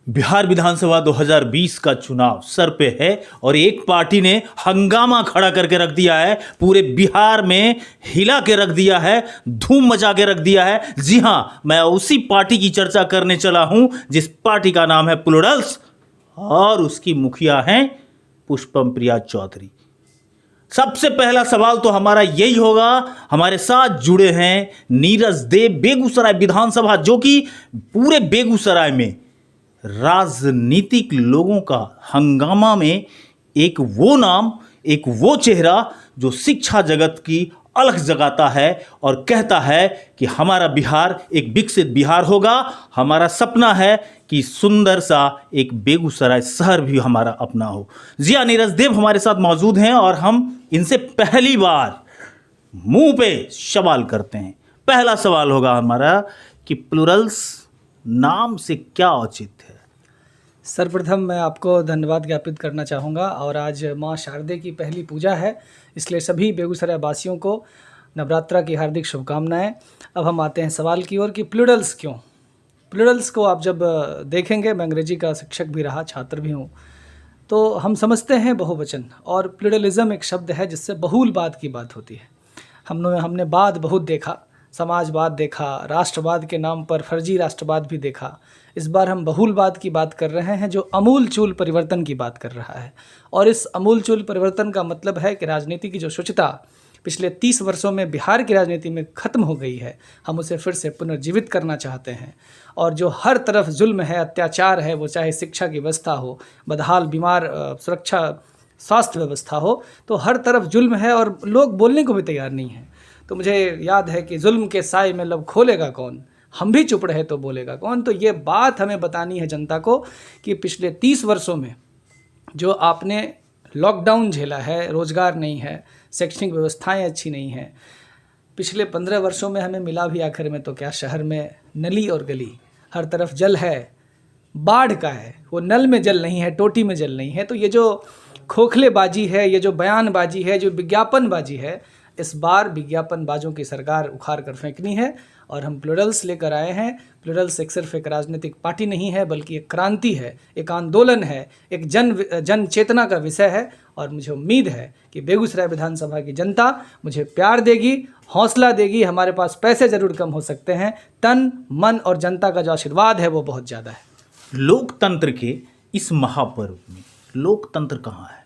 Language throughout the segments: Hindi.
बिहार विधानसभा 2020 का चुनाव सर पे है और एक पार्टी ने हंगामा खड़ा करके रख दिया है, पूरे बिहार में हिला के रख दिया है, धूम मचा के रख दिया है। जी हां, मैं उसी पार्टी की चर्चा करने चला हूं जिस पार्टी का नाम है प्लूरल्स और उसकी मुखिया हैं पुष्पम प्रिया चौधरी। सबसे पहला सवाल तो हमारा यही होगा, हमारे साथ जुड़े हैं नीरज देव, बेगूसराय विधानसभा, जो कि पूरे बेगूसराय में राजनीतिक लोगों का हंगामा में एक वो नाम, एक वो चेहरा जो शिक्षा जगत की अलख जगाता है और कहता है कि हमारा बिहार एक विकसित बिहार होगा। हमारा सपना है कि सुंदर सा एक बेगूसराय शहर भी हमारा अपना हो। जिया नीरज देव हमारे साथ मौजूद हैं और हम इनसे पहली बार मुंह पे सवाल करते हैं। पहला सवाल होगा हमारा कि प्लूरल्स नाम से क्या औचित्य है? सर्वप्रथम मैं आपको धन्यवाद ज्ञापित करना चाहूँगा और आज माँ शारदे की पहली पूजा है, इसलिए सभी बेगूसराय वासियों को नवरात्रा की हार्दिक शुभकामनाएं। अब हम आते हैं सवाल की ओर कि प्लूरल्स क्यों। प्लूरल्स को आप जब देखेंगे, मैं अंग्रेजी का शिक्षक भी रहा, छात्र भी हूँ, तो हम समझते हैं बहुवचन, और प्लूरलिज्म एक शब्द है जिससे बहुलवाद की बात होती है। हमने वाद बहुत देखा, समाजवाद देखा, राष्ट्रवाद के नाम पर फर्जी राष्ट्रवाद भी देखा। इस बार हम बहुलवाद की बात कर रहे हैं जो अमूल चूल परिवर्तन की बात कर रहा है। और इस अमूल चूल परिवर्तन का मतलब है कि राजनीति की जो शुचिता पिछले 30 वर्षों में बिहार की राजनीति में ख़त्म हो गई है, हम उसे फिर से पुनर्जीवित करना चाहते हैं। और जो हर तरफ जुल्म है, अत्याचार है, वो चाहे शिक्षा की व्यवस्था हो, बदहाल बीमार सुरक्षा स्वास्थ्य व्यवस्था हो, तो हर तरफ जुल्म है और लोग बोलने को भी तैयार नहीं हैं। तो मुझे याद है कि जुल्म के साए में लब खोलेगा कौन, हम भी चुप रहे तो बोलेगा कौन। तो ये बात हमें बतानी है जनता को कि पिछले 30 वर्षों में जो आपने लॉकडाउन झेला है, रोज़गार नहीं है, शैक्षणिक व्यवस्थाएं अच्छी नहीं हैं, पिछले 15 वर्षों में हमें मिला भी आखिर में तो क्या, शहर में नली और गली, हर तरफ जल है, बाढ़ का है, वो नल में जल नहीं है, टोटी में जल नहीं है। तो ये जो खोखलेबाजी है, ये जो बयानबाजी है, जो विज्ञापनबाजी है, इस बार विज्ञापनबाजों की सरकार उखाड़ कर फेंकनी है। और हम प्लूरल्स लेकर आए हैं। प्लूरल्स एक सिर्फ एक राजनीतिक पार्टी नहीं है, बल्कि एक क्रांति है, एक आंदोलन है, एक जन चेतना का विषय है। और मुझे उम्मीद है कि बेगूसराय विधानसभा की जनता मुझे प्यार देगी, हौसला देगी। हमारे पास पैसे ज़रूर कम हो सकते हैं, तन मन और जनता का जो आशीर्वाद है वो बहुत ज़्यादा है। लोकतंत्र के इस महापर्व में लोकतंत्र कहाँ है?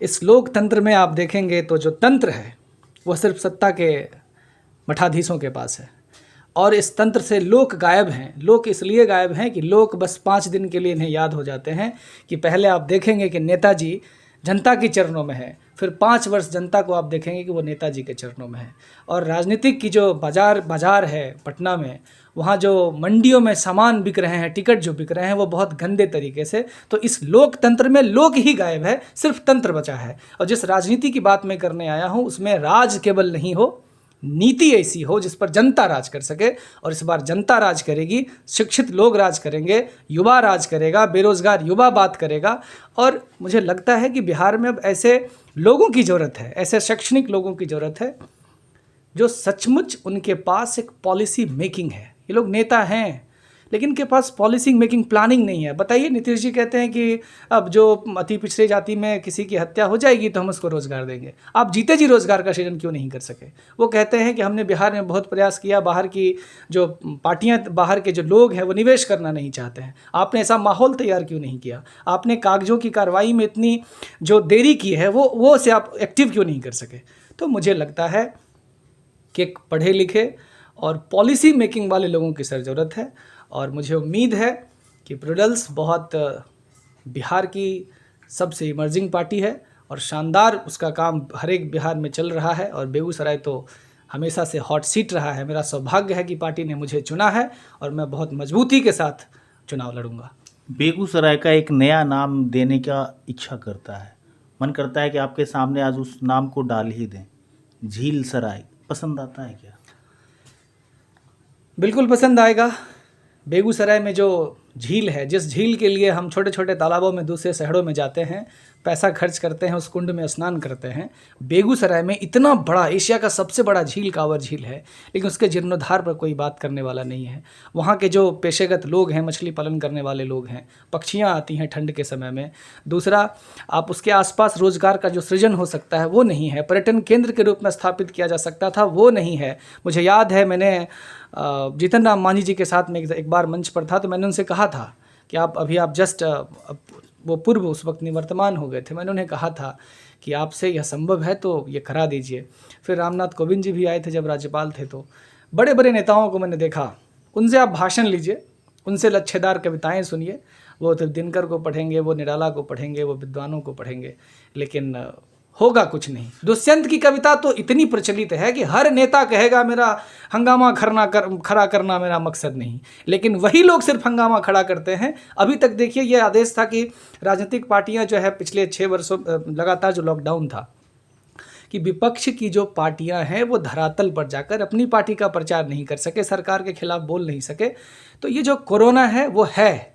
इस लोकतंत्र में आप देखेंगे तो जो तंत्र है वह सिर्फ सत्ता के मठाधीशों के पास है, और इस तंत्र से लोक गायब हैं। लोक इसलिए गायब हैं कि लोग बस 5 दिन के लिए इन्हें याद हो जाते हैं कि पहले आप देखेंगे कि नेताजी जनता के चरणों में है, फिर 5 वर्ष जनता को आप देखेंगे कि वो नेताजी के चरणों में है। और राजनीतिक की जो बाजार है पटना में, वहाँ जो मंडियों में सामान बिक रहे हैं, टिकट जो बिक रहे हैं, वो बहुत गंदे तरीके से। तो इस लोकतंत्र में लोक ही गायब है, सिर्फ तंत्र बचा है। और जिस राजनीति की बात मैं करने आया हूँ उसमें राज केवल नहीं हो, नीति ऐसी हो जिस पर जनता राज कर सके। और इस बार जनता राज करेगी, शिक्षित लोग राज करेंगे, युवा राज करेगा, बेरोजगार युवा बात करेगा। और मुझे लगता है कि बिहार में अब ऐसे लोगों की ज़रूरत है, ऐसे शैक्षणिक लोगों की ज़रूरत है जो सचमुच उनके पास एक पॉलिसी मेकिंग है। ये लोग नेता हैं लेकिन इनके पास पॉलिसी मेकिंग प्लानिंग नहीं है। बताइए, नीतीश जी कहते हैं कि अब जो अति पिछड़ी जाति में किसी की हत्या हो जाएगी तो हम उसको रोज़गार देंगे। आप जीते जी रोज़गार का सृजन क्यों नहीं कर सके? वो कहते हैं कि हमने बिहार में बहुत प्रयास किया, बाहर की जो पार्टियां, बाहर के जो लोग हैं वो निवेश करना नहीं चाहते हैं। आपने ऐसा माहौल तैयार क्यों नहीं किया? आपने कागजों की कार्रवाई में इतनी जो देरी की है वो से आप एक्टिव क्यों नहीं कर सके? तो मुझे लगता है कि एक पढ़े लिखे और पॉलिसी मेकिंग वाले लोगों की सर ज़रूरत है। और मुझे उम्मीद है कि प्लूरल्स बहुत बिहार की सबसे इमर्जिंग पार्टी है और शानदार उसका काम हर एक बिहार में चल रहा है। और बेगूसराय तो हमेशा से हॉट सीट रहा है। मेरा सौभाग्य है कि पार्टी ने मुझे चुना है और मैं बहुत मजबूती के साथ चुनाव लड़ूंगा। बेगूसराय का एक नया नाम देने का इच्छा करता है, मन करता है कि आपके सामने आज उस नाम को डाल ही दें। झील सराय पसंद आता है क्या? बिल्कुल पसंद आएगा। बेगूसराय में जो झील है, जिस झील के लिए हम छोटे छोटे तालाबों में दूसरे शहरों में जाते हैं, पैसा खर्च करते हैं, उस कुंड में स्नान करते हैं। बेगूसराय में इतना बड़ा, एशिया का सबसे बड़ा झील कांवर झील है, लेकिन उसके जीर्णोद्धार पर कोई बात करने वाला नहीं है। वहाँ के जो पेशेगत लोग हैं, मछली पालन करने वाले लोग हैं, पक्षियाँ आती हैं ठंड के समय में। दूसरा, आप उसके आसपास रोजगार का जो सृजन हो सकता है वो नहीं है। पर्यटन केंद्र के रूप में स्थापित किया जा सकता था, वो नहीं है। मुझे याद है, मैंने जीतन राम मांझी जी के साथ में एक बार मंच पर था, तो मैंने उनसे कहा था कि आप जस्ट वो पूर्व उस वक्त निवर्तमान हो गए थे। मैंने उन्हें कहा था कि आपसे यह संभव है तो ये करा दीजिए। फिर रामनाथ कोविंद जी भी आए थे जब राज्यपाल थे, तो बड़े बड़े नेताओं को मैंने देखा, उनसे आप भाषण लीजिए, उनसे लच्छेदार कविताएं सुनिए, वो तो दिनकर को पढ़ेंगे, वो निराला को पढ़ेंगे, वो विद्वानों को पढ़ेंगे, लेकिन होगा कुछ नहीं। दुष्यंत की कविता तो इतनी प्रचलित है कि हर नेता कहेगा मेरा हंगामा खड़ा करना मेरा मकसद नहीं, लेकिन वही लोग सिर्फ हंगामा खड़ा करते हैं। अभी तक देखिए, ये आदेश था कि राजनीतिक पार्टियां जो है, पिछले 6 वर्षों लगातार जो लॉकडाउन था, कि विपक्ष की जो पार्टियां हैं वो धरातल पर जाकर अपनी पार्टी का प्रचार नहीं कर सके, सरकार के खिलाफ बोल नहीं सके। तो ये जो कोरोना है वो है,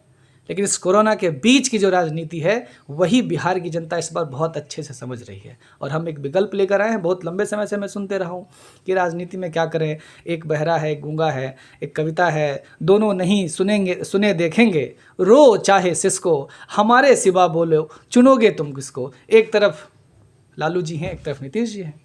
लेकिन इस कोरोना के बीच की जो राजनीति है वही बिहार की जनता इस बार बहुत अच्छे से समझ रही है। और हम एक विकल्प लेकर आए हैं। बहुत लंबे समय से मैं सुनते रहा हूँ कि राजनीति में क्या करें, एक बहरा है, एक गूंगा है, एक कविता है, दोनों नहीं सुने देखेंगे, रो चाहे सिसको, हमारे सिवा बोलो चुनोगे तुम किसको। एक तरफ लालू जी हैं, एक तरफ नीतीश जी हैं।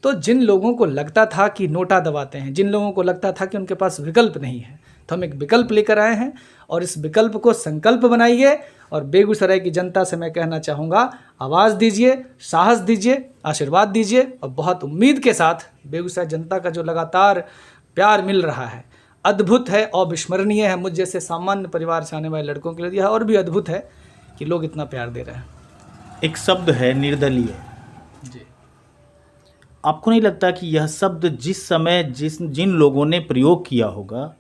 तो जिन लोगों को लगता था कि नोटा दबाते हैं, जिन लोगों को लगता था कि उनके पास विकल्प नहीं है, तो हम एक विकल्प लेकर आए हैं और इस विकल्प को संकल्प बनाइए। और बेगूसराय की जनता से मैं कहना चाहूँगा, आवाज़ दीजिए, साहस दीजिए, आशीर्वाद दीजिए। और बहुत उम्मीद के साथ बेगूसराय जनता का जो लगातार प्यार मिल रहा है, अद्भुत है, अविस्मरणीय है। मुझ जैसे सामान्य परिवार से आने वाले लड़कों के लिए यह और भी अद्भुत है कि लोग इतना प्यार दे रहे हैं। एक शब्द है निर्दलीय जी। आपको नहीं लगता कि यह शब्द जिस समय जिन लोगों ने प्रयोग किया होगा,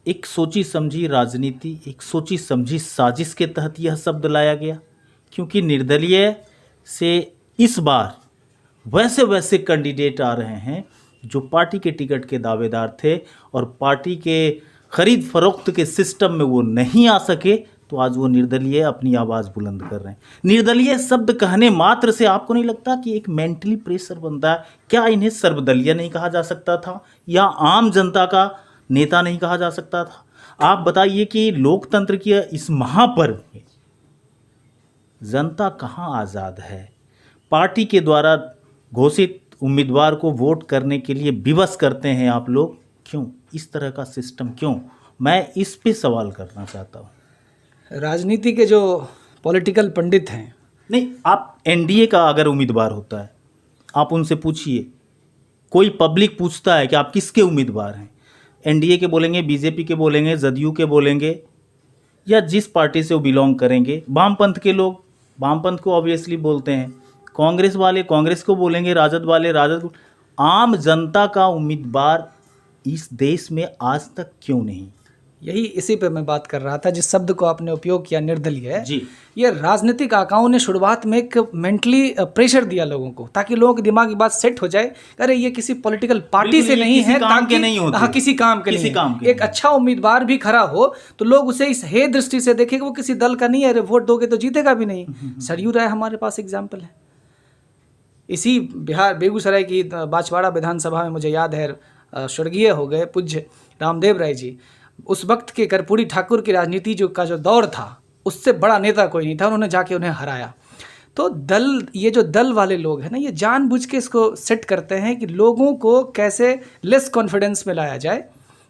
एक सोची समझी राजनीति, एक सोची समझी साजिश के तहत यह शब्द लाया गया? क्योंकि निर्दलीय से इस बार वैसे कैंडिडेट आ रहे हैं जो पार्टी के टिकट के दावेदार थे और पार्टी के खरीद फरोख्त के सिस्टम में वो नहीं आ सके, तो आज वो निर्दलीय अपनी आवाज़ बुलंद कर रहे हैं। निर्दलीय शब्द कहने मात्र से आपको नहीं लगता कि एक मेंटली प्रेशर बनता है? क्या इन्हें सर्वदलीय नहीं कहा जा सकता था, या आम जनता का नेता नहीं कहा जा सकता था? आप बताइए कि लोकतंत्र की इस महापर्व में जनता कहाँ आज़ाद है? पार्टी के द्वारा घोषित उम्मीदवार को वोट करने के लिए विवश करते हैं आप लोग। क्यों इस तरह का सिस्टम, क्यों? मैं इस पे सवाल करना चाहता हूँ। राजनीति के जो पॉलिटिकल पंडित हैं, नहीं, आप एनडीए का अगर उम्मीदवार होता है, आप उनसे पूछिए, कोई पब्लिक पूछता है कि आप किसके उम्मीदवार हैं, एनडीए के बोलेंगे, बीजेपी के बोलेंगे, जदयू के बोलेंगे, या जिस पार्टी से वो बिलोंग करेंगे। वामपंथ के लोग वामपंथ को ऑब्वियसली बोलते हैं, कांग्रेस वाले कांग्रेस को बोलेंगे, राजद वाले राजद को। आम जनता का उम्मीदवार इस देश में आज तक क्यों नहीं? इसी पे मैं बात कर रहा था। जिस शब्द को आपने उपयोग किया, निर्दलीय जी, ये राजनीतिक आकाओं ने शुरुआत में एक मेंटली प्रेशर दिया लोगों को, ताकि लोगों के दिमाग की बात सेट हो जाए, अरे ये किसी पॉलिटिकल पार्टी से नहीं है, काम के नहीं होते। हाँ, किसी काम के नहीं। एक अच्छा उम्मीदवार भी खड़ा हो तो लोग उसे इस हे दृष्टि से देखेंगे, वो किसी दल का नहीं है, अरे वोट दोगे तो जीतेगा भी नहीं। सरयू राय हमारे पास एग्जाम्पल है। इसी बिहार बेगूसराय की बांसवाड़ा विधानसभा में मुझे याद है, स्वर्गीय हो गए पूज्य रामदेव राय जी, उस वक्त के कर्पूरी ठाकुर की राजनीति का जो दौर था, उससे बड़ा नेता कोई नहीं था, उन्होंने जाके उन्हें हराया। तो ये जो दल वाले लोग हैं ना, ये जानबूझ के इसको सेट करते हैं कि लोगों को कैसे लेस कॉन्फिडेंस में लाया जाए,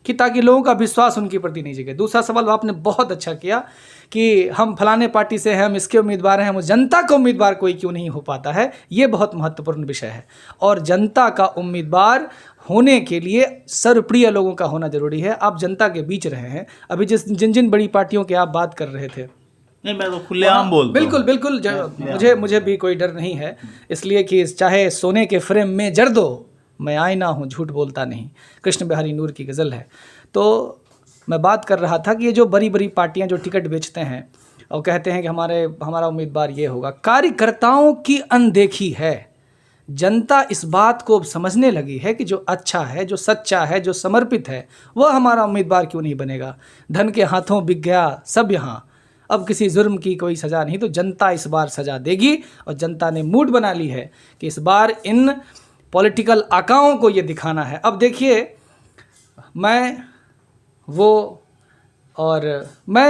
कि ताकि लोगों का विश्वास उनके प्रति नहीं जगे। दूसरा सवाल आपने बहुत अच्छा किया कि हम फलाने पार्टी से हैं, हम इसके उम्मीदवार हैं, वो जनता का उम्मीदवार कोई क्यों नहीं हो पाता है। ये बहुत महत्वपूर्ण विषय है, और जनता का उम्मीदवार होने के लिए सर्वप्रिय लोगों का होना जरूरी है। आप जनता के बीच रहे हैं, अभी जिन बड़ी पार्टियों की आप बात कर रहे थे, नहीं, मैं तो खुलेआम बोलता हूं। बिल्कुल, मुझे भी कोई डर नहीं है, इसलिए कि चाहे सोने के फ्रेम में जर दो, मैं आईना हूँ झूठ बोलता नहीं, कृष्ण बिहारी नूर की गज़ल है। तो मैं बात कर रहा था कि ये जो बड़ी बड़ी पार्टियां जो टिकट बेचते हैं और कहते हैं कि हमारा उम्मीदवार ये होगा, कार्यकर्ताओं की अनदेखी है। जनता इस बात को समझने लगी है कि जो अच्छा है, जो सच्चा है, जो समर्पित है, वह हमारा उम्मीदवार क्यों नहीं बनेगा। धन के हाथों बिक गया सब यहाँ, अब किसी जुर्म की कोई सज़ा नहीं, तो जनता इस बार सज़ा देगी। और जनता ने मूड बना ली है कि इस बार इन पॉलिटिकल आकाओं को ये दिखाना है। अब देखिए,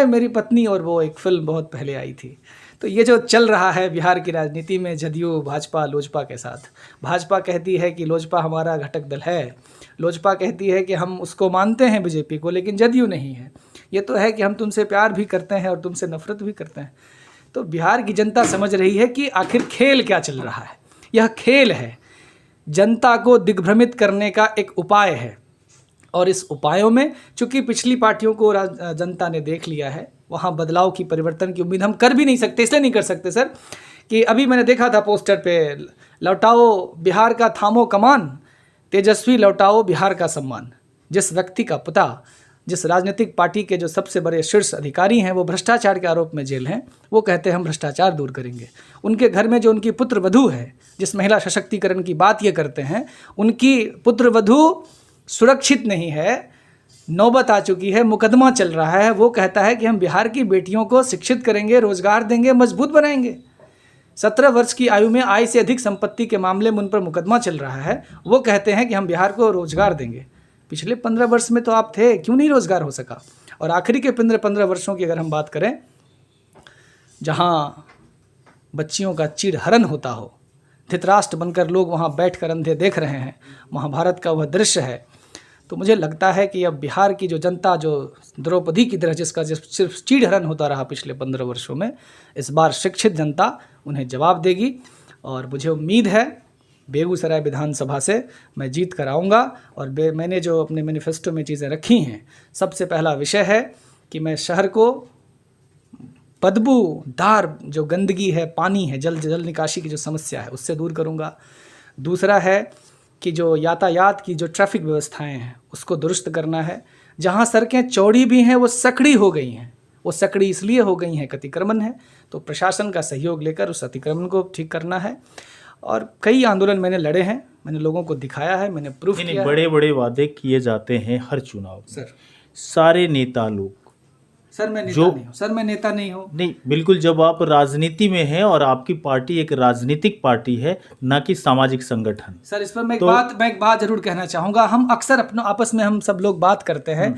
मेरी पत्नी और वो एक फ़िल्म बहुत पहले आई थी। तो ये जो चल रहा है बिहार की राजनीति में जदयू भाजपा लोजपा के साथ, भाजपा कहती है कि लोजपा हमारा घटक दल है, लोजपा कहती है कि हम उसको मानते हैं बीजेपी को, लेकिन जदयू नहीं है। ये तो है कि हम तुमसे प्यार भी करते हैं और तुमसे नफरत भी करते हैं। तो बिहार की जनता समझ रही है कि आखिर खेल क्या चल रहा है। यह खेल है, जनता को दिग्भ्रमित करने का एक उपाय है। और इस उपायों में चूंकि पिछली पार्टियों को जनता ने देख लिया है, वहाँ बदलाव की, परिवर्तन की उम्मीद हम कर भी नहीं सकते। इसलिए नहीं कर सकते सर कि अभी मैंने देखा था पोस्टर पे, लौटाओ बिहार का थामो कमान, तेजस्वी लौटाओ बिहार का सम्मान। जिस व्यक्ति का पिता, जिस राजनीतिक पार्टी के जो सबसे बड़े शीर्ष अधिकारी हैं, वो भ्रष्टाचार के आरोप में जेल हैं, वो कहते हैं हम भ्रष्टाचार दूर करेंगे। उनके घर में जो उनकी पुत्र वधू है, जिस महिला सशक्तिकरण की बात ये करते हैं, उनकी पुत्र वधू सुरक्षित नहीं है, नौबत आ चुकी है, मुकदमा चल रहा है। वो कहता है कि हम बिहार की बेटियों को शिक्षित करेंगे, रोजगार देंगे, मजबूत बनाएंगे। 17 वर्ष की आयु में आय से अधिक संपत्ति के मामले में उन पर मुकदमा चल रहा है। वो कहते हैं कि हम बिहार को रोजगार देंगे। पिछले 15 वर्ष में तो आप थे, क्यों नहीं रोजगार हो सका? और आखिरी के 15 वर्षों की अगर हम बात करें, जहाँ बच्चियों का चिरहरण होता हो, धृतराष्ट्र बनकर लोग वहाँ बैठकर अंधे देख रहे हैं, महाभारत का वह दृश्य है। तो मुझे लगता है कि अब बिहार की जो जनता, जो द्रौपदी की तरह जिसका सिर्फ चिड़हरण होता रहा पिछले 15 वर्षों में, इस बार शिक्षित जनता उन्हें जवाब देगी। और मुझे उम्मीद है बेगूसराय विधानसभा से मैं जीत कर आऊँगा। और मैंने जो अपने मैनिफेस्टो में चीज़ें रखी हैं, सबसे पहला विषय है कि मैं शहर को बदबूदार जो गंदगी है, पानी है, जल निकासी की जो समस्या है, उससे दूर करूँगा। दूसरा है कि जो यातायात की जो ट्रैफिक व्यवस्थाएं हैं, उसको दुरुस्त करना है। जहाँ सड़कें चौड़ी भी हैं, वो सकड़ी हो गई हैं। वो सकड़ी इसलिए हो गई हैं कि अतिक्रमण है, तो प्रशासन का सहयोग लेकर उस अतिक्रमण को ठीक करना है। और कई आंदोलन मैंने लड़े हैं, मैंने लोगों को दिखाया है, मैंने प्रूफ किया है। बड़े बड़े वादे किए जाते हैं हर चुनाव में। सारे नेता लोग, सर मैं नेता नहीं हूँ, सर मैं नेता नहीं हूँ। नहीं, बिल्कुल, जब आप राजनीति में हैं और आपकी पार्टी एक राजनीतिक पार्टी है, ना कि सामाजिक संगठन। सर इस पर मैं एक बात जरूर कहना चाहूँगा। हम अक्सर अपने आपस में हम सब लोग बात करते हैं,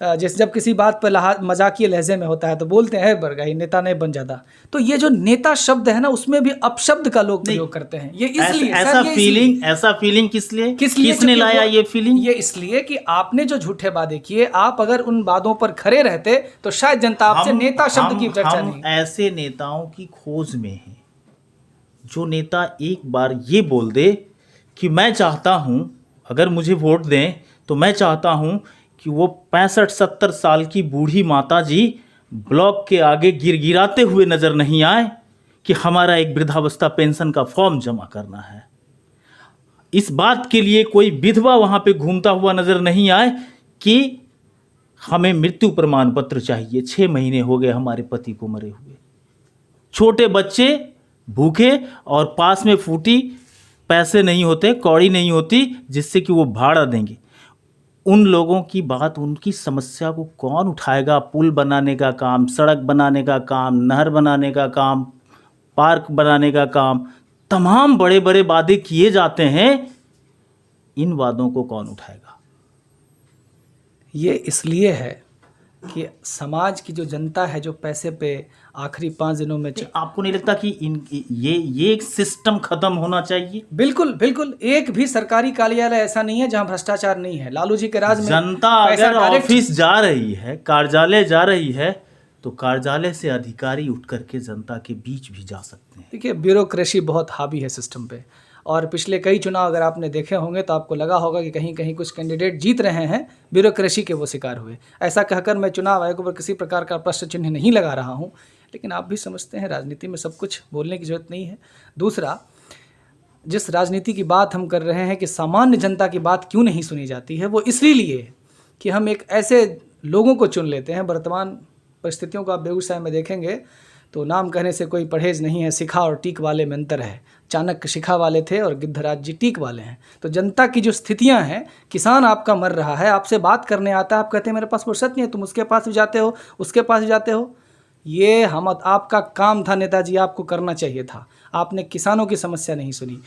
जैसे जब किसी बात पर मजाकिया लहजे में होता है तो बोलते हैं बरगाही नेता नहीं बन जाता। तो ये जो नेता शब्द है ना, उसमें भी अपशब्द का लोग प्रयोग करते हैं। ये इसलिए ऐसा फीलिंग किसने लाया ये फीलिंग? ये इसलिए कि आपने जो झूठे वादे किए, आप अगर उन वादों पर खरे रहते तो शायद जनता आपसे नेता शब्द की चर्चा नहीं। ऐसे नेताओं की खोज में है जो नेता एक बार ये बोल दे कि मैं चाहता हूं, अगर मुझे वोट दें तो मैं चाहता हूं कि वो 65-70 साल की बूढ़ी माता जी ब्लॉक के आगे गिड़गिड़ाते हुए नजर नहीं आए कि हमारा एक वृद्धावस्था पेंशन का फॉर्म जमा करना है। इस बात के लिए कोई विधवा वहां पे घूमता हुआ नजर नहीं आए कि हमें मृत्यु प्रमाण पत्र चाहिए, 6 महीने हो गए हमारे पति को मरे हुए, छोटे बच्चे भूखे और पास में फूटी पैसे नहीं होते, कौड़ी नहीं होती जिससे कि वो भाड़ा देंगे। उन लोगों की बात, उनकी समस्या को कौन उठाएगा? पुल बनाने का काम, सड़क बनाने का काम, नहर बनाने का काम, पार्क बनाने का काम, तमाम बड़े बड़े वादे किए जाते हैं। इन वादों को कौन उठाएगा? ये इसलिए है कि समाज की जो जनता है, जो पैसे पे आखिरी 5 दिनों में आपको नहीं लगता कि ये एक सिस्टम खत्म होना चाहिए? बिल्कुल बिल्कुल। एक भी सरकारी कार्यालय ऐसा नहीं है जहां भ्रष्टाचार नहीं है। लालू जी के राज में जनता अगर ऑफिस जा रही है, कार्यालय जा रही है, तो कार्यालय से अधिकारी उठ करके जनता के बीच भी जा सकते हैं। देखिए, ब्यूरोक्रेसी बहुत हावी है सिस्टम पे। और पिछले कई चुनाव अगर आपने देखे होंगे तो आपको लगा होगा कि कहीं कहीं कुछ कैंडिडेट जीत रहे हैं, ब्यूरोक्रेसी के वो शिकार हुए। ऐसा कहकर मैं चुनाव आयोग पर किसी प्रकार का प्रश्न चिन्ह नहीं लगा रहा हूँ, लेकिन आप भी समझते हैं राजनीति में सब कुछ बोलने की जरूरत नहीं है। दूसरा, जिस राजनीति की बात हम कर रहे हैं कि सामान्य जनता की बात क्यों नहीं सुनी जाती है, वो इसलिए कि हम एक ऐसे लोगों को चुन लेते हैं। वर्तमान परिस्थितियों को आप बेगूसराय में देखेंगे तो नाम कहने से कोई परहेज नहीं है। शिखा और टीक वाले में अंतर है। चाणक्य शिखा वाले थे और गिद्धराज जी टीक वाले हैं। तो जनता की जो स्थितियां हैं, किसान आपका मर रहा है, आपसे बात करने आता है, आप कहते हैं मेरे पास फुर्सत नहीं है, तुम उसके पास भी जाते हो, उसके पास भी जाते हो। ये हम आपका काम था नेताजी, आपको करना चाहिए था। आपने किसानों की समस्या नहीं सुनी।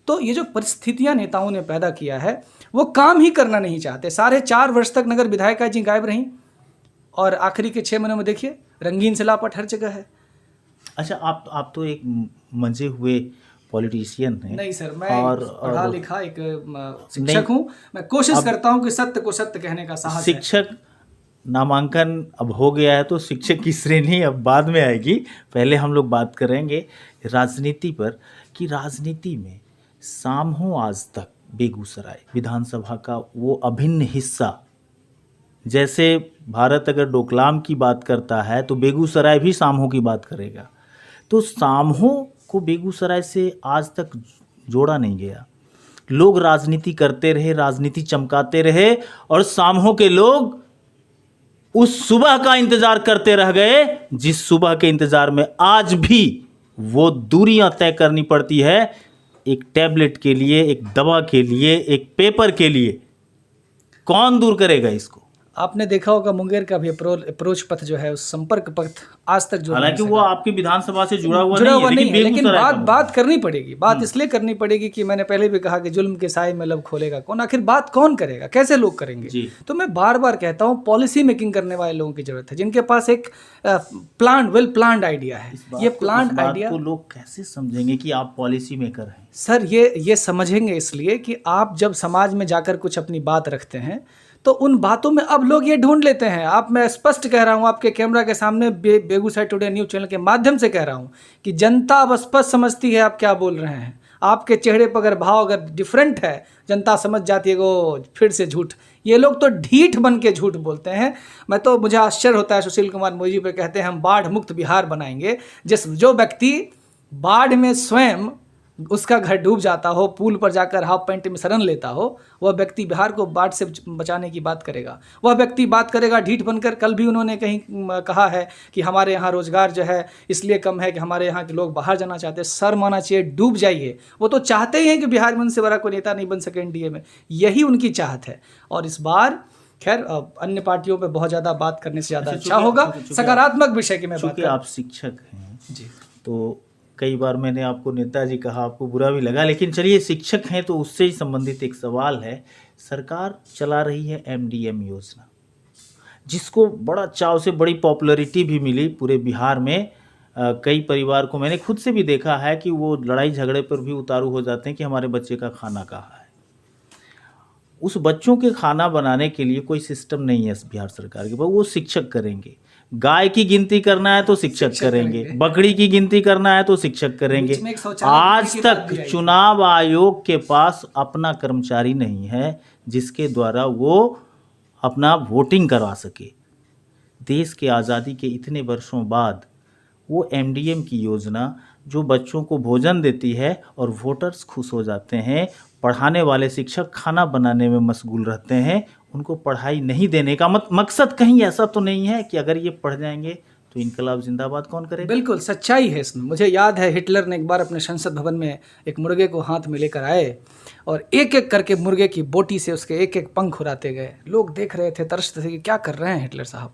तो ये जो परिस्थितियां नेताओं ने पैदा किया है, वो काम ही करना नहीं चाहते। 4.5 वर्ष तक नगर विधायिका जी गायब रहीं और आखिरी के 6 महीनों में देखिए रंगीन से लापट हर जगह है। अच्छा, आप तो एक मंजे हुए पॉलिटिशियन हैं। नहीं सर, मैं पढ़ा लिखा एक शिक्षक हूँ। मैं कोशिश करता हूँ कि सत्य को सत्य कहने का साहस है। शिक्षक नामांकन अब हो गया है तो शिक्षक की श्रेणी अब बाद में आएगी। पहले हम लोग बात करेंगे राजनीति पर कि राजनीति में सामहो आज तक बेगूसराय विधानसभा का वो अभिन्न हिस्सा, जैसे भारत अगर डोकलाम की बात करता है तो बेगूसराय भी सामहो की बात करेगा। तो सामहो को बेगूसराय से आज तक जोड़ा नहीं गया। लोग राजनीति करते रहे, राजनीति चमकाते रहे और सामहो के लोग उस सुबह का इंतजार करते रह गए जिस सुबह के इंतजार में आज भी वो दूरियां तय करनी पड़ती है, एक टैबलेट के लिए, एक दवा के लिए, एक पेपर के लिए। कौन दूर करेगा इसको? आपने देखा होगा मुंगेर का भी अप्रोच पथ जो है, उस संपर्क पथ आज तक जो, हालांकि वो आपकी विधानसभा से जुड़ा हुआ नहीं है, लेकिन बात करनी पड़ेगी। बात इसलिए करनी पड़ेगी कि मैंने पहले भी कहा कि जुल्म के साए में लब खोलेगा कौन। आखिर बात कौन करेगा, कैसे लोग करेंगे? तो मैं बार बार कहता हूँ, पॉलिसी मेकिंग करने वाले लोगों की जरूरत है, जिनके पास एक वेल प्लान्ड आइडिया है। ये प्लान्ड आइडिया को लोग कैसे समझेंगे कि आप पॉलिसी मेकर हैं? सर ये समझेंगे इसलिए कि आप जब समाज में जाकर कुछ अपनी बात रखते हैं तो उन बातों में अब लोग ये ढूंढ लेते हैं। आप, मैं स्पष्ट कह रहा हूँ आपके कैमरा के सामने, बेगूसराय टुडे न्यूज़ चैनल के माध्यम से कह रहा हूँ कि जनता अब स्पष्ट समझती है आप क्या बोल रहे हैं। आपके चेहरे पर अगर भाव अगर डिफरेंट है, जनता समझ जाती है वो फिर से झूठ। ये लोग तो ढीठ बन के झूठ बोलते हैं। मुझे आश्चर्य होता है, सुशील कुमार मोदी पे कहते हैं हम बाढ़ मुक्त बिहार बनाएंगे। जो व्यक्ति बाढ़ में स्वयं उसका घर डूब जाता हो, पूल पर जाकर हाफ पैंट में शरण लेता हो, वह व्यक्ति बिहार को बाढ़ से बचाने की बात करेगा। वह व्यक्ति बात करेगा ढीठ बनकर। कल भी उन्होंने कहीं कहा है कि हमारे यहाँ रोजगार जो है इसलिए कम है कि हमारे यहाँ के लोग बाहर जाना चाहते हैं। सर माना चाहिए, डूब जाइए। वो तो चाहते ही हैं कि बिहार में उनसे बड़ा कोई नेता नहीं बन सके एनडीए में, यही उनकी चाहत है। और इस बार खैर अन्य पार्टियों पर बहुत ज़्यादा बात करने से ज़्यादा अच्छा होगा, सकारात्मक विषय की मैं बात कर। आप शिक्षक हैं जी, तो कई बार मैंने आपको नेताजी कहा, आपको बुरा भी लगा, लेकिन चलिए शिक्षक हैं तो उससे ही संबंधित एक सवाल है। सरकार चला रही है एमडीएम योजना, जिसको बड़ा चाव से बड़ी पॉपुलैरिटी भी मिली पूरे बिहार में। कई परिवार को मैंने खुद से भी देखा है कि वो लड़ाई झगड़े पर भी उतारू हो जाते हैं कि हमारे बच्चे का खाना कहाँ है। उस बच्चों के खाना बनाने के लिए कोई सिस्टम नहीं है बिहार सरकार के पास, वो शिक्षक करेंगे। गाय की गिनती करना है तो शिक्षक करेंगे, बकरी की गिनती करना है तो शिक्षक करेंगे। आज तक चुनाव आयोग के पास अपना कर्मचारी नहीं है जिसके द्वारा वो अपना वोटिंग करवा सके। देश के आज़ादी के इतने वर्षों बाद वो एमडीएम की योजना जो बच्चों को भोजन देती है और वोटर्स खुश हो जाते हैं, पढ़ाने वाले शिक्षक खाना बनाने में मशगूल रहते हैं, उनको पढ़ाई नहीं देने का मकसद कहीं ऐसा तो नहीं है कि अगर ये पढ़ जाएंगे तो इनकलाब जिंदाबाद कौन करेगा? बिल्कुल सच्चाई है इसमें। मुझे याद है हिटलर ने एक बार अपने संसद भवन में एक मुर्गे को हाथ में लेकर आए और एक एक करके मुर्गे की बोटी से उसके एक एक पंख उड़ाते गए। लोग देख रहे थे, तरसते थे कि क्या कर रहे हैं हिटलर साहब।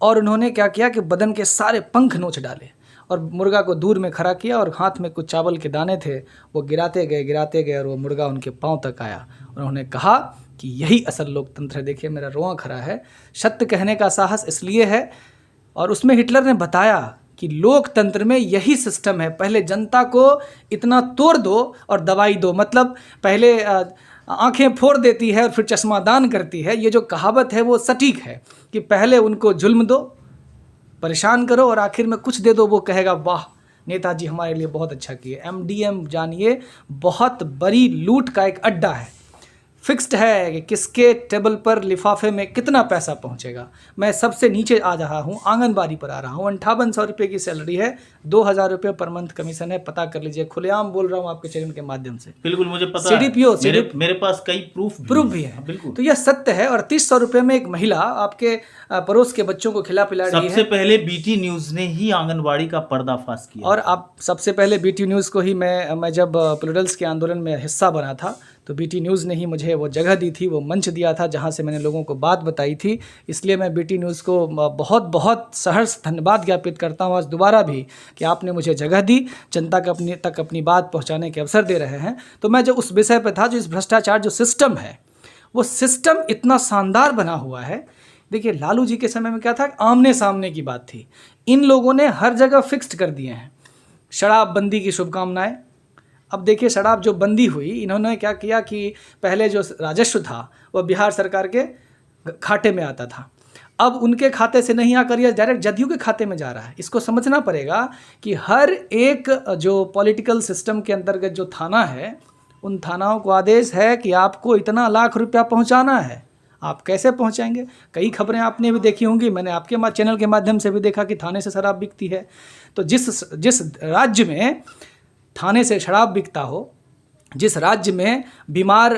और उन्होंने क्या किया कि बदन के सारे पंख नोच डाले और मुर्गा को दूर में खड़ा किया और हाथ में कुछ चावल के दाने थे, वो गिराते गए और वो मुर्गा उनके पाँव तक आया। उन्होंने कहा कि यही असल लोकतंत्र है। देखिए मेरा रोआ खड़ा है। सत्य कहने का साहस इसलिए है, और उसमें हिटलर ने बताया कि लोकतंत्र में यही सिस्टम है, पहले जनता को इतना तोड़ दो और दवाई दो। मतलब पहले आंखें फोड़ देती है और फिर चश्मा दान करती है। ये जो कहावत है वो सटीक है कि पहले उनको जुल्म दो, परेशान करो और आखिर में कुछ दे दो, वो कहेगा वाह नेताजी हमारे लिए बहुत अच्छा किए। एमडीएम जानिए बहुत बड़ी लूट का एक अड्डा है। फिक्स्ड है कि किसके टेबल पर लिफाफे में कितना पैसा पहुंचेगा। मैं सबसे नीचे आ रहा हूं, आंगनबाड़ी पर आ रहा हूं। 5800 रुपये की सैलरी है, 2000 रुपये पर मंथ कमीशन है। पता कर लीजिए, खुलेआम बोल रहा हूं आपके चैनल के माध्यम से। बिल्कुल मुझे पता सीडीपीओ है, मेरे पास कई प्रूफ भी है। बिल्कुल। तो यह सत्य है। और 3800 रुपये में एक महिला आपके पड़ोस के बच्चों को खिला पिला रही है। सबसे पहले बीटी न्यूज ने ही आंगनबाड़ी का पर्दाफाश किया। और आप सबसे पहले बीटी न्यूज़ को ही मैं जब प्लूरल्स के आंदोलन में हिस्सा बना था तो बीटी न्यूज़ ने ही मुझे वो जगह दी थी, वो मंच दिया था जहाँ से मैंने लोगों को बात बताई थी। इसलिए मैं बीटी न्यूज़ को बहुत बहुत सहर्ष धन्यवाद ज्ञापित करता हूँ आज दोबारा भी कि आपने मुझे जगह दी, जनता तक अपनी बात पहुँचाने के अवसर दे रहे हैं। तो मैं जो उस विषय पर था, जो इस भ्रष्टाचार जो सिस्टम है, वो सिस्टम इतना शानदार बना हुआ है। देखिए लालू जी के समय में क्या था, आमने सामने की बात थी। इन लोगों ने हर जगह फिक्स्ड कर दिए हैं। शराबबंदी की शुभकामनाएं। अब देखिए शराब जो बंदी हुई, इन्होंने क्या किया कि पहले जो राजस्व था वह बिहार सरकार के खाते में आता था, अब उनके खाते से नहीं आकर यह डायरेक्ट जदयू के खाते में जा रहा है। इसको समझना पड़ेगा कि हर एक जो पॉलिटिकल सिस्टम के अंतर्गत जो थाना है, उन थानाओं को आदेश है कि आपको इतना लाख रुपया पहुंचाना है। आप कैसे पहुंचाएंगे? कई खबरें आपने भी देखी होंगी, मैंने आपके चैनल के माध्यम से भी देखा कि थाने से शराब बिकती है। तो जिस राज्य में थाने से शराब बिकता हो, जिस राज्य में बीमार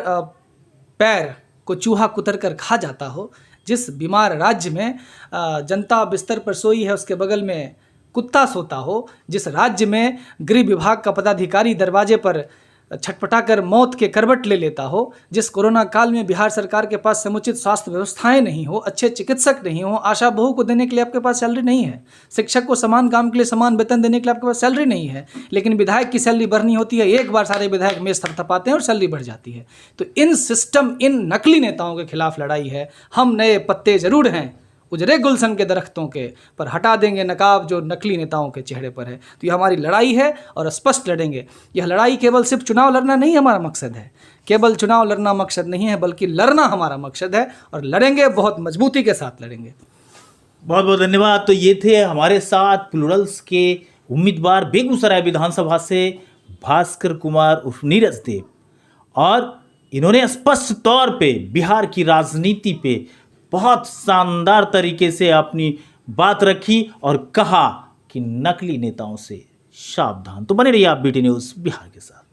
पैर को चूहा कुतर कर खा जाता हो, जिस बीमार राज्य में जनता बिस्तर पर सोई है उसके बगल में कुत्ता सोता हो, जिस राज्य में गृह विभाग का पदाधिकारी दरवाजे पर छटपटाकर मौत के करवट ले लेता हो, जिस कोरोना काल में बिहार सरकार के पास समुचित स्वास्थ्य व्यवस्थाएं नहीं हो, अच्छे चिकित्सक नहीं हो, आशा बहू को देने के लिए आपके पास सैलरी नहीं है, शिक्षक को समान काम के लिए समान वेतन देने के लिए आपके पास सैलरी नहीं है, लेकिन विधायक की सैलरी बढ़नी होती है, एक बार सारे विधायक मेज थपथपाते हैं और सैलरी बढ़ जाती है। तो इन सिस्टम, इन नकली नेताओं के खिलाफ लड़ाई है। हम नए पत्ते जरूर हैं उजरे गुलशन के दरख्तों के, पर हटा देंगे नकाब जो नकली नेताओं के चेहरे पर है। तो ये हमारी लड़ाई है और स्पष्ट लड़ेंगे। यह लड़ाई केवल सिर्फ चुनाव लड़ना नहीं हमारा मकसद है, केवल चुनाव लड़ना मकसद नहीं है, बल्कि लड़ना हमारा मकसद है और लड़ेंगे, बहुत मजबूती के साथ लड़ेंगे। बहुत बहुत धन्यवाद। तो ये थे हमारे साथ प्लूरल्स के उम्मीदवार बेगूसराय विधानसभा से भास्कर कुमार उर्फ नीरज देव, और इन्होंने स्पष्ट तौर पे बिहार की राजनीति पे बहुत शानदार तरीके से अपनी बात रखी और कहा कि नकली नेताओं से सावधान। तो बने रहिए आप बीटी न्यूज़ बिहार के साथ।